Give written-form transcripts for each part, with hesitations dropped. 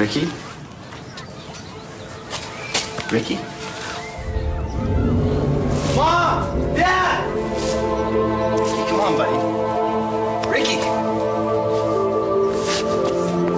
Ricky? Ricky? Mom! Dad! Hey, come on, buddy. Ricky!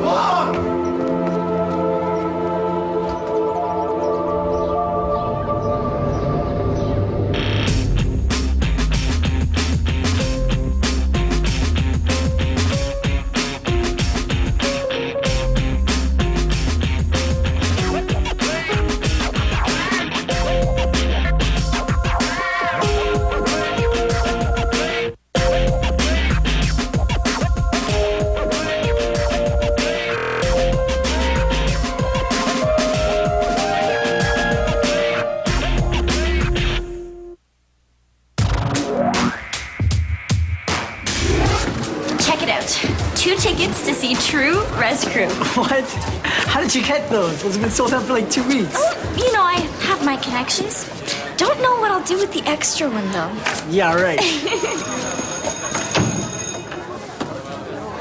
Mom! To see True Res Crew. What? How did you get those? Those have been sold out for like 2 weeks. Oh, you know, I have my connections. Don't know what I'll do with the extra one, though. Yeah, right.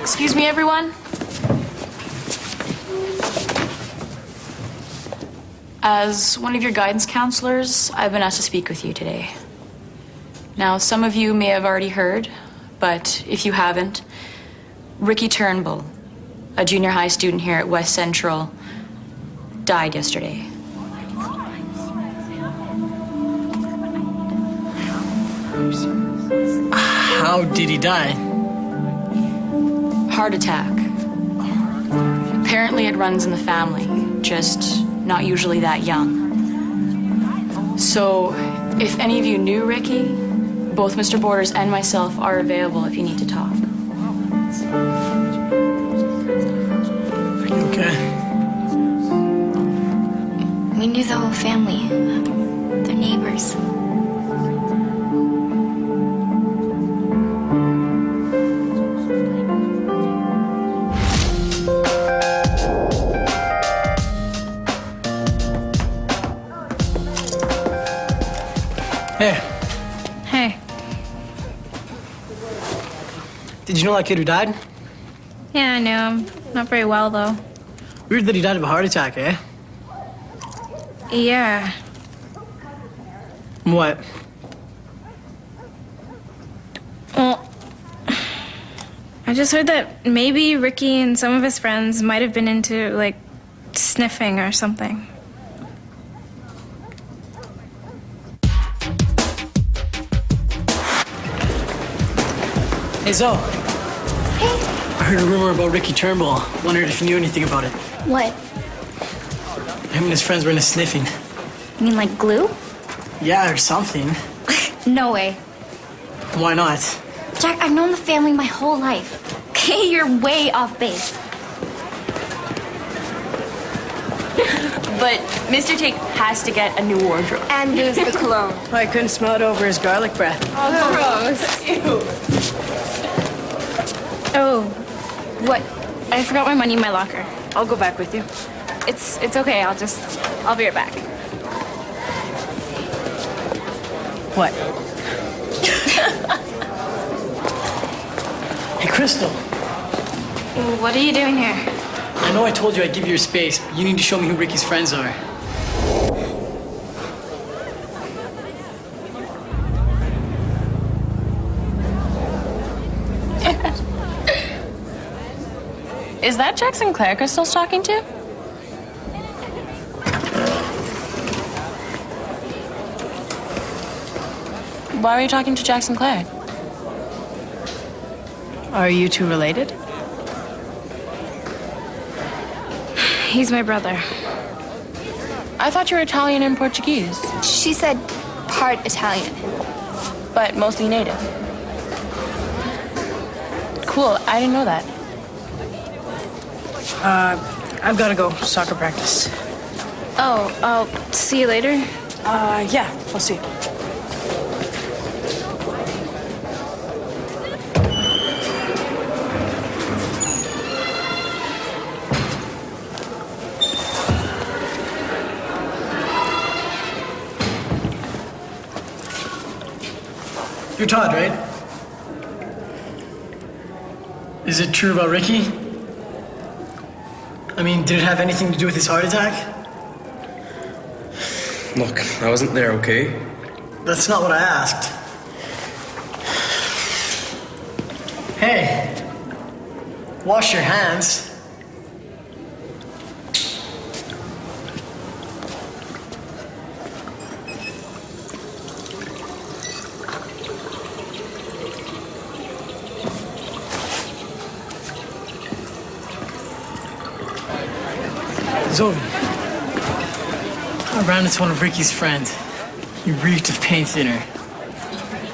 Excuse me, everyone. As one of your guidance counselors, I've been asked to speak with you today. Now, some of you may have already heard, but if you haven't, Ricky Turnbull, a junior high student here at West Central, died yesterday. How did he die? Heart attack. Apparently it runs in the family, just not usually that young. So, if any of you knew Ricky, both Mr. Borders and myself are available if you need to talk. Okay. We knew the whole family. They're neighbors. Hey. Hey. Did you know that kid who died? Yeah, I knew him. Not very well, though. Weird that he died of a heart attack, eh? Yeah. What? Well, I just heard that maybe Ricky and some of his friends might have been into, like, sniffing or something. Hey, Zoe. Hey. I heard a rumor about Ricky Turnbull. Wondered if you knew anything about it. What? Him and his friends were into sniffing. You mean like glue? Yeah, or something. No way. Why not? Jack, I've known the family my whole life. Okay, you're way off base. But Mr. Tate has to get a new wardrobe. And lose the cologne. I couldn't smell it over his garlic breath. Oh, gross. Oh, what? I forgot my money in my locker. I'll go back with you. It's okay. I'll be right back. What? Hey, Crystal. What are you doing here? I know I told you I'd give you your space, but you need to show me who Ricky's friends are. Is that Jackson Clare Crystal's talking to? Why were you talking to Jackson Clare? Are you two related? He's my brother. I thought you were Italian and Portuguese, She said part Italian. but mostly native. Cool, I didn't know that. I've got to go. Soccer practice. Oh, I'll see you later. Yeah, I'll see. You're Todd, right? Is it true about Ricky? I mean, did it have anything to do with his heart attack? Look, I wasn't there, okay? That's not what I asked. Hey, wash your hands. Zoe, I ran into one of Ricky's friends. He reeked of paint thinner.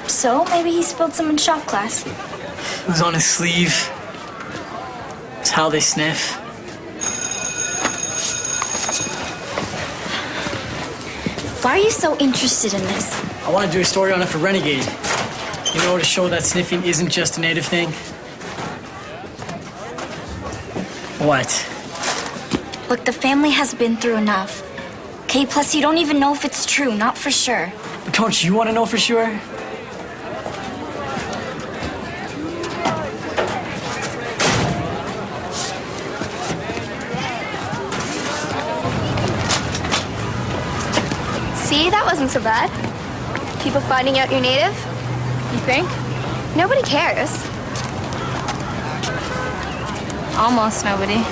So maybe he spilled some in shop class. It was on his sleeve. It's how they sniff. Why are you so interested in this? I want to do a story on it for Renegade. You know, to show that sniffing isn't just a native thing. What? Look, the family has been through enough. Okay, plus you don't even know if it's true, not for sure. But don't you want to know for sure? See, that wasn't so bad. People finding out you're native? You think? Nobody cares. Almost nobody.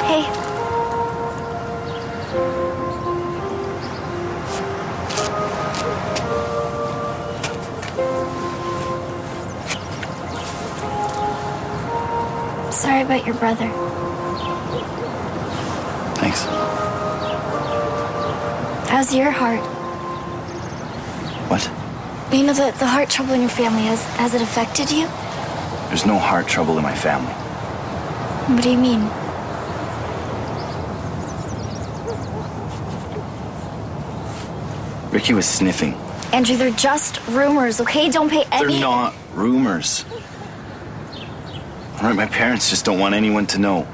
Hey, sorry about your brother. Thanks. How's your heart? What? You know, the heart trouble in your family, has it affected you? There's no heart trouble in my family. What do you mean? Ricky was sniffing. Andrew, they're just rumors, okay? Don't pay any... They're not rumors. All right, my parents just don't want anyone to know.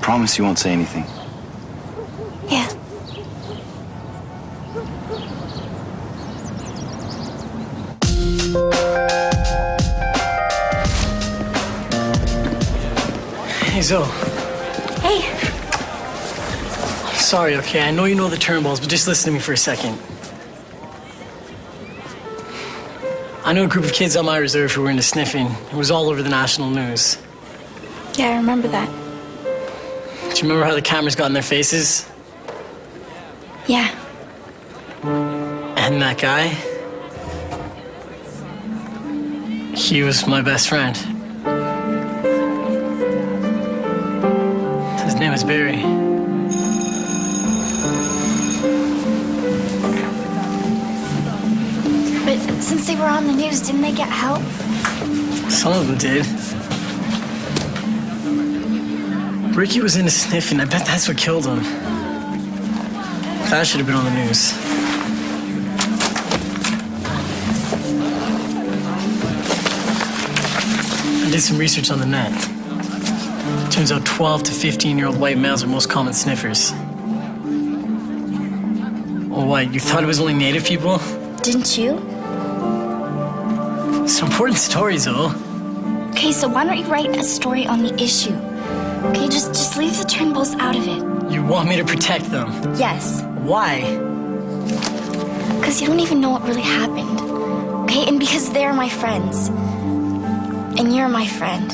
Promise you won't say anything. Yeah. Hey, Zoe. Hey, Sorry, okay? I know you know the Turnbulls, but just listen to me for a second. I know a group of kids on my reserve who were into sniffing. It was all over the national news. yeah, I remember that. Do you remember how the cameras got in their faces? Yeah. And that guy? He was my best friend. His name was Barry. But since they were on the news, didn't they get help? Some of them did. Ricky was into sniffing. I bet that's what killed him. That should have been on the news. I did some research on the net. Turns out 12 to 15-year-old white males are most common sniffers. Oh, what? You thought it was only native people? Didn't you? It's an important story, though. Okay, so why don't you write a story on the issue? Okay, just leave the Turnbulls out of it. You want me to protect them? Yes, Why? because you don't even know what really happened. Okay, and because they're my friends. And you're my friend.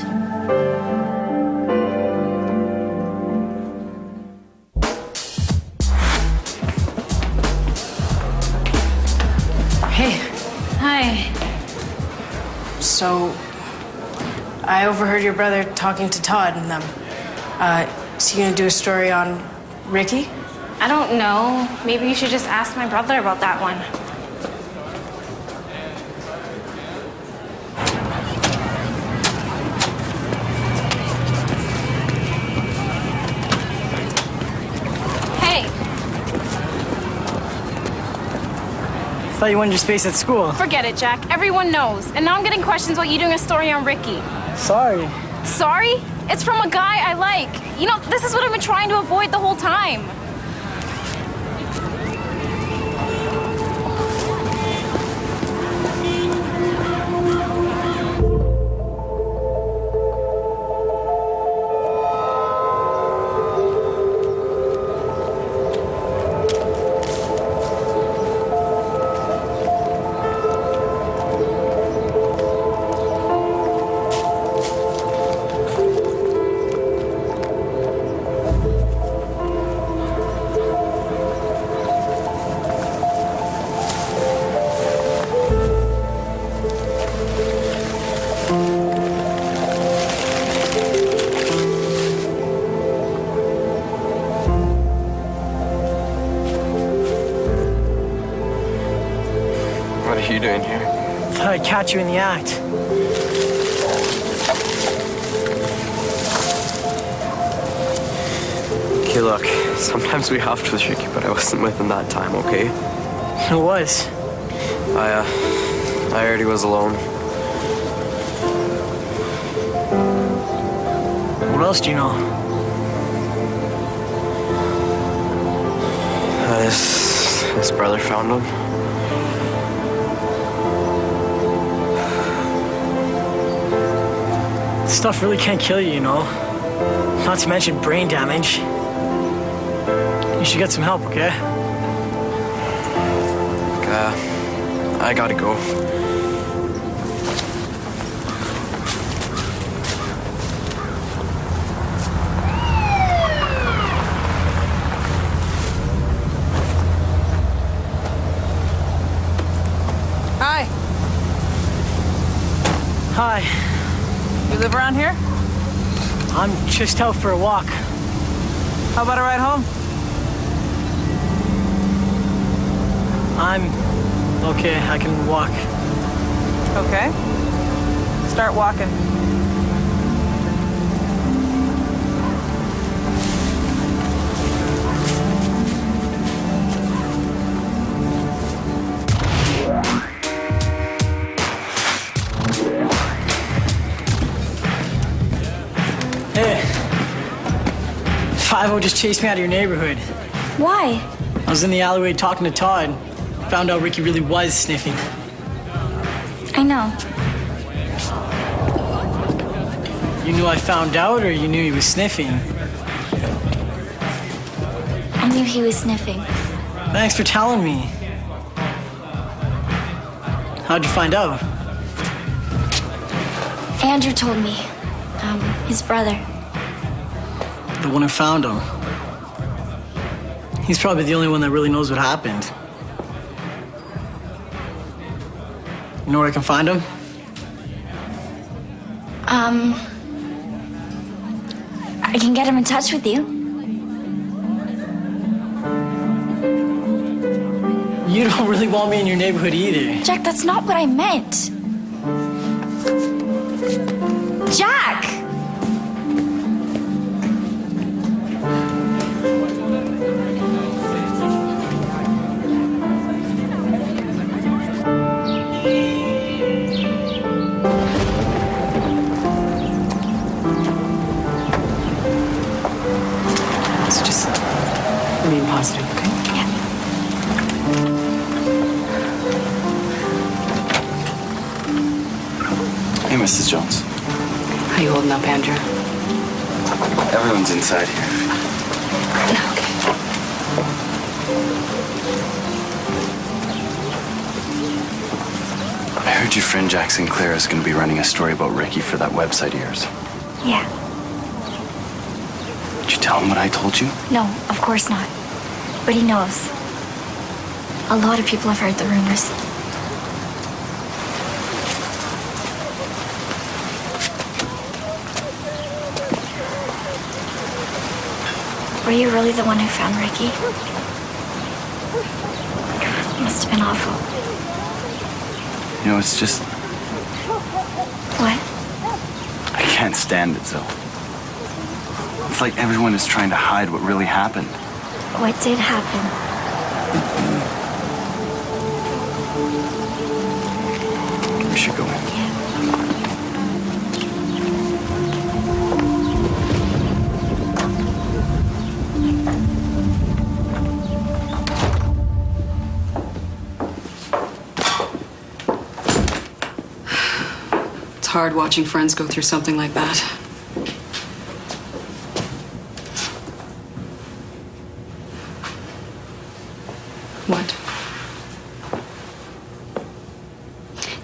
Hey, Hi. so I overheard your brother talking to Todd and them. Is he gonna do a story on Ricky? I don't know. Maybe you should just ask my brother about that one. Hey. Thought you wanted your space at school. Forget it, Jack. Everyone knows. And now I'm getting questions about you doing a story on Ricky. Sorry. Sorry? It's from a guy I like. You know, this is what I've been trying to avoid the whole time. What are you doing here? Thought I'd catch you in the act. Okay, look, sometimes we hopped with Ricky, but I wasn't with him that time, okay? It was. I already was alone. What else do you know? His brother found him. Stuff really can't kill you, you know? Not to mention brain damage. You should get some help, okay? I gotta go. Hi. Hi. You live around here? I'm just out for a walk. How about a ride home? I'm okay. I can walk. Okay. Start walking. Hey. 5-0 just chased me out of your neighborhood. Why? I was in the alleyway talking to Todd. Found out Ricky really was sniffing. I know. You knew I found out, or you knew he was sniffing? I knew he was sniffing. Thanks for telling me. How'd you find out? Andrew told me. His brother. The one who found him. He's probably the only one that really knows what happened. You know where I can find him? I can get him in touch with you. You don't really want me in your neighborhood either. Jack, that's not what I meant. Jack! So just remain positive, okay? Yeah. Hey, Mrs. Jones. How you holding up, Andrew? Everyone's inside here. Okay. I heard your friend Jack Sinclair is going to be running a story about Ricky for that website of yours. Yeah. Did you tell him what I told you? No, of course not. But he knows. A lot of people have heard the rumors. Were you really the one who found Ricky? It must have been awful. You know, it's just, What? I can't stand it, Zoe. It's like everyone is trying to hide what really happened. What did happen? we should go in. It's hard watching friends go through something like that. What?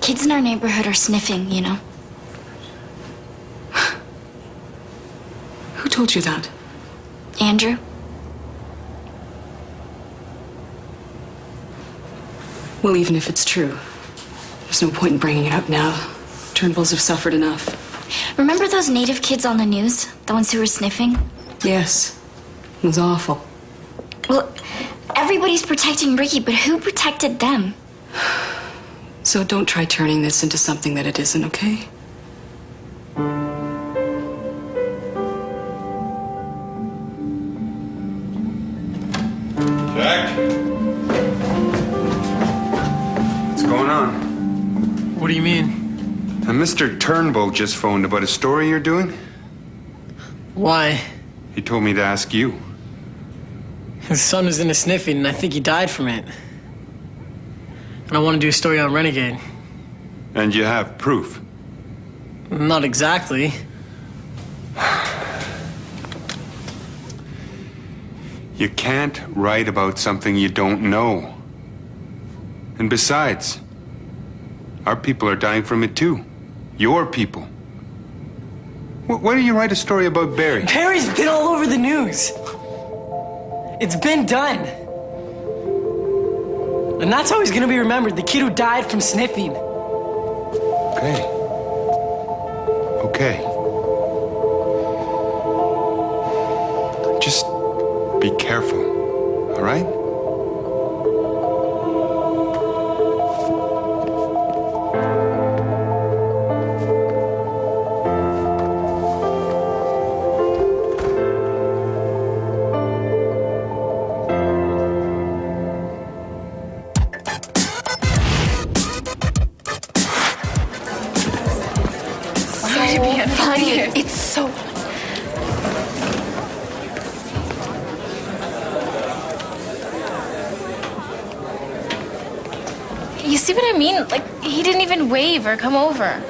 Kids in our neighborhood are sniffing, you know. Who told you that? Andrew? Well, even if it's true, there's no point in bringing it up now. Turnbulls have suffered enough. Remember those native kids on the news? The ones who were sniffing? Yes. It was awful. Well, everybody's protecting Ricky, but who protected them? So don't try turning this into something that it isn't, okay? Jack? What's going on? What do you mean? Mr. Turnbull just phoned about a story you're doing. Why? He told me to ask you. His son was into sniffing, and I think he died from it. And I want to do a story on Renegade. And you have proof? Not exactly. You can't write about something you don't know. And besides, our people are dying from it too. Your people. Why don't you write a story about Barry? Barry's been all over the news. It's been done. And that's how he's gonna be remembered, the kid who died from sniffing. Okay. Okay. Just be careful, all right? It's so... You see what I mean? Like, he didn't even wave or come over.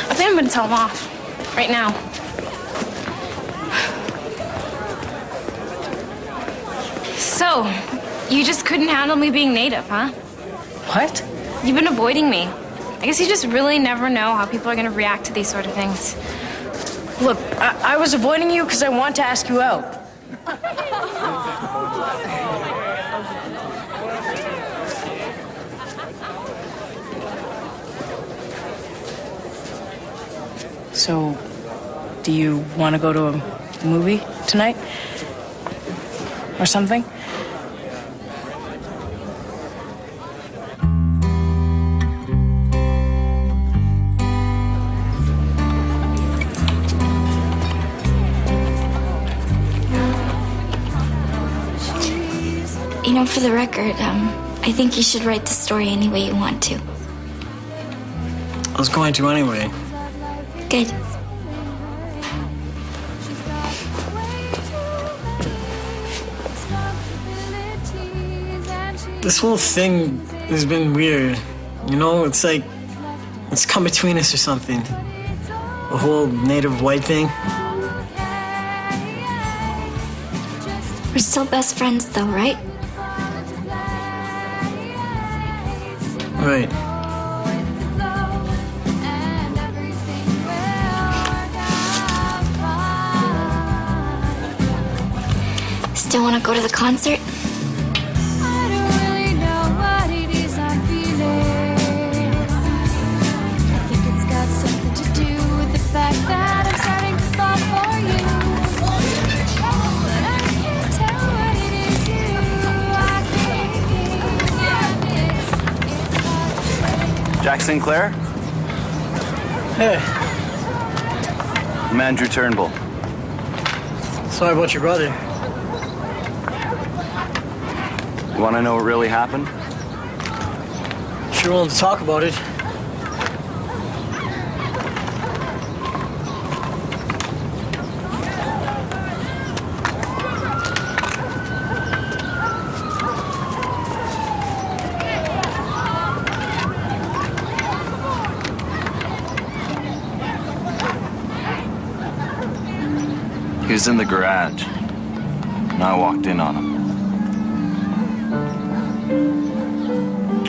I think I'm gonna tell him off. Right now. So, you just couldn't handle me being native, huh? What? You've been avoiding me. I guess you just really never know how people are gonna react to these sort of things. Look, I was avoiding you because I want to ask you out. So, do you want to go to a movie tonight? Or something? You know, for the record, I think you should write the story any way you want to. I was going to anyway. Good. This whole thing has been weird. You know, it's like it's come between us or something. The whole native white thing. We're still best friends, though, right? Right. Still want to go to the concert? Jack Sinclair? Hey, I'm Andrew Turnbull. sorry about your brother. You want to know what really happened? If you're willing to talk about it. He was in the garage, and I walked in on him.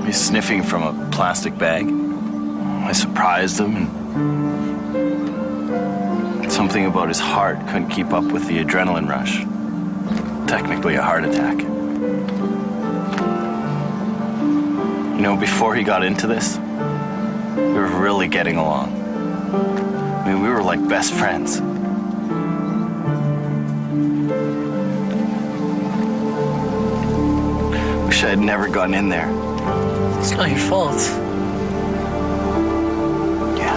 He's sniffing from a plastic bag. I surprised him, and something about his heart couldn't keep up with the adrenaline rush. Technically a heart attack. You know, before he got into this, we were really getting along. I mean, we were like best friends. Wish I had never gone in there. It's not your fault. Yeah.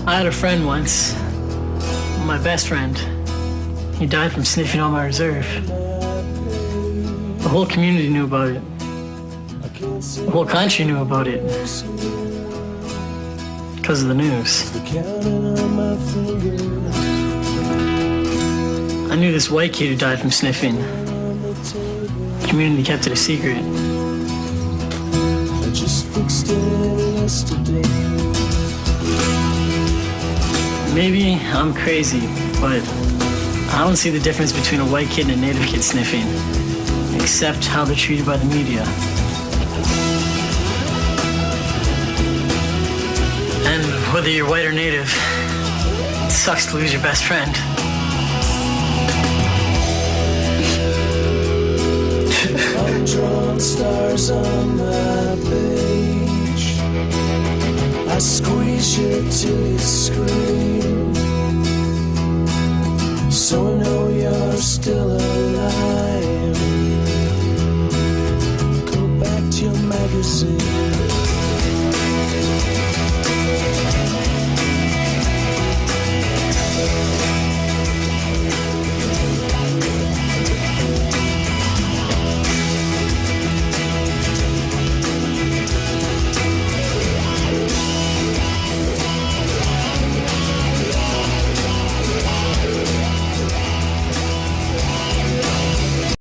I had a friend once, my best friend. He died from sniffing on my reserve. The whole community knew about it. The whole country knew about it. Because of the news. I knew this white kid who died from sniffing. The community kept it a secret. Maybe I'm crazy, but I don't see the difference between a white kid and a native kid sniffing, except how they're treated by the media. And whether you're white or native, it sucks to lose your best friend. Drawn stars on my page. I squeeze you till you scream, so I know you're still alive. Go back to your magazine.